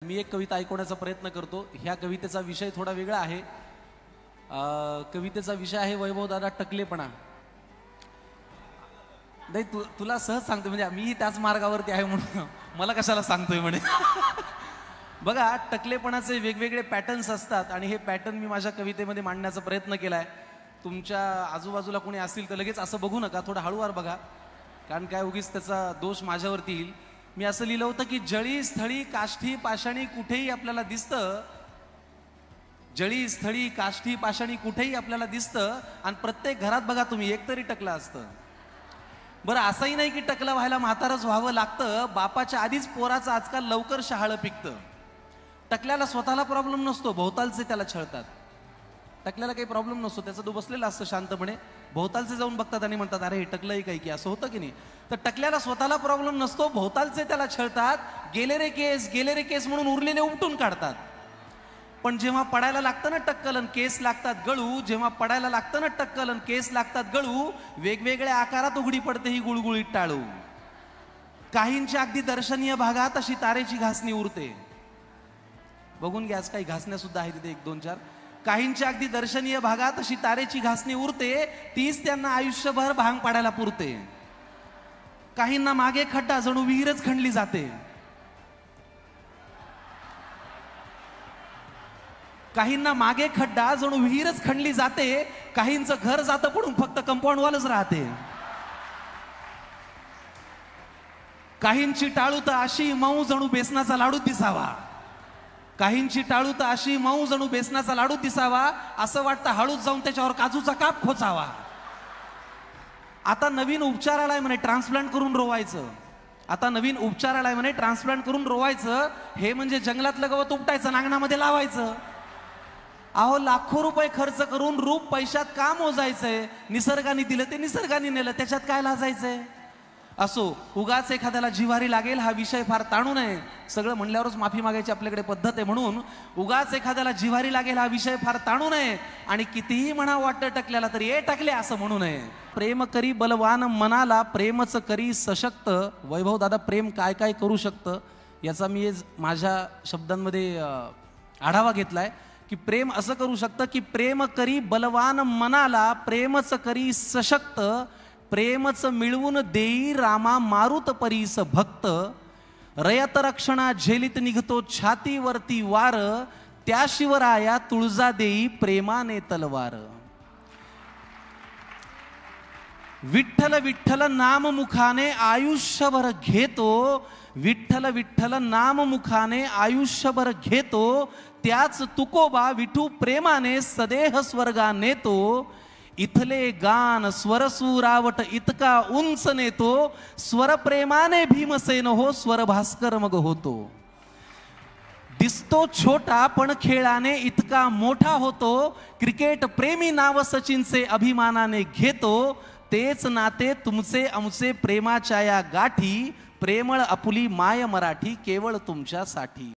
मी एक कविता ऐकवण्याचा प्रयत्न करतो। ह्या कवितेचा विषय थोडा वेगळा आहे। कवितेचा विषय आहे वैभव दादा टकलेपणा। नाही तुला सहज सांगतो, म्हणजे मी त्याच मार्गावरती आहे म्हणून मला कशाला सांगतोय म्हणे। बघा, टकलेपणाचे वेगवेगळे पॅटर्न्स असतात आणि हे पॅटर्न मी माझ्या कवितेमध्ये मांडण्याचा प्रयत्न केलाय। तुमच्या आजूबाजूला कोणी असतील तर लगेच असं बघू नका, थोडं हळूवार बघा, कारण काय उगीच त्याचा दोष माझ्यावरती येईल। मी असं लिहिलं होतं की जळी स्थळी काष्ठी पाषाणी कुठेही आपल्याला दिसतं, जळी स्थळी काष्ठी पाषाणी कुठेही आपल्याला दिसतं, आणि प्रत्येक घरात बघा तुम्ही एकतरी टकलं असतं। बरं, असंही नाही की टकलं व्हायला म्हातारच व्हावं लागतं, बापाच्या आधीच पोराचं आजकाल लवकर शहाळं पिकतं। टकल्याला स्वतःला प्रॉब्लेम नसतो, भोवतालचे त्याला छळतात। टकल्याला काही प्रॉब्लेम नसतो, त्याचं तो बसलेला असतं शांतपणे, भोवतालचे जाऊन बघतात आणि म्हणतात अरे हे टकलंही काही की, असं होतं की नाही। तर टकल्याला स्वतःला प्रॉब्लेम नसतो, भोवतालचे त्याला छळतात, गेले रे केस म्हणून उरलेले उपटून काढतात। पण जेव्हा पडायला लागतं ना टक्कलन केस लागतात गळू, जेव्हा पडायला लागतं ना टक्कलन केस लागतात गळू, वेगवेगळ्या आकारात उघडी पडते ही गुळगुळीत टाळू। काहींच्या अगदी दर्शनीय भागात अशी तारेची घासणी उरते, बघून घ्या, काही घासण्या सुद्धा आहेत तिथे 1-2-4। काहींच्या अगदी दर्शनीय भागात अशी तारेची घासणी उरते, तीच त्यांना आयुष्यभर भांग पाडायला पुरते। काहींना मागे खड्डा जणू विहीरच खणली जाते, काहींना मागे खड्डा जणू विहीरच खणली जाते, काहींचं घर जातं पडून फक्त कंपाऊंड वॉलच राहते। काहींची टाळू तर अशी मऊ जणू बेसनाचा लाडू दिसावा, काहींची टाळू तर अशी मऊ जणू बेसनाचा लाडू दिसावा, असं वाटतं हळूच जाऊन त्याच्यावर काजूचा काप खोचावा। आता नवीन उपचार आलाय म्हणे ट्रान्सप्लांट करून रोवायचं, आता नवीन उपचार आलाय म्हणे ट्रान्सप्लांट करून रोवायचं। हे म्हणजे जंगलातलं गवत उपटायचं, नांगणामध्ये लावायचं। अहो, लाखो रुपये खर्च करून रूप पैशात का मोजायचंय? निसर्गाने दिलं ते निसर्गाने नेलं, त्याच्यात काय लाजायचंय? असो, उगाच एखाद्याला जिव्हारी लागेल हा विषय फार ताणू नये, सगळं म्हणल्यावरच माफी मागायची आपल्याकडे पद्धत आहे, म्हणून उगाच एखाद्याला जिव्हारी लागेल हा विषय फार ताणू नये, आणि कितीही म्हणावं वाटतं टकल्याला तरी ए टकले असं म्हणू नये। प्रेम करी बलवान मनाला, प्रेमच करी सशक्त। वैभव दादा प्रेम काय काय करू शकतं याचा मी माझ्या शब्दांमध्ये आढावा घेतलाय, की प्रेम असं करू शकतं की प्रेम करी बलवान मनाला, प्रेमच करी सशक्त। प्रेमच मिळवून देई रामा मारुत परीस भक्त। रयत रक्षणा झेलीत निघतो छातीवरती वार, त्या शिवराया तुळजा देई प्रेमाने तलवार। विठ्ठल विठ्ठल नाम मुखाने आयुष्यभर घेतो, विठ्ठल विठ्ठल नाम मुखाने आयुष्यभर घेतो, त्याच तुकोबा विठू प्रेमाने सदेह स्वर्गा नेतो। इथले गान स्वरसूरावट इतका उंच नेतो, स्वर प्रेमाने भीमसेन हो स्वर भास्कर मग होतो। दिसतो छोटा पण खेळाने इतका मोठा होतो, क्रिकेट प्रेमी नाव सचिनचे अभिमानाने घेतो। तेच नाते तुमचे आमचे प्रेमाच्या या गाठी, प्रेमळ आपुली माय मराठी केवळ तुमच्यासाठी।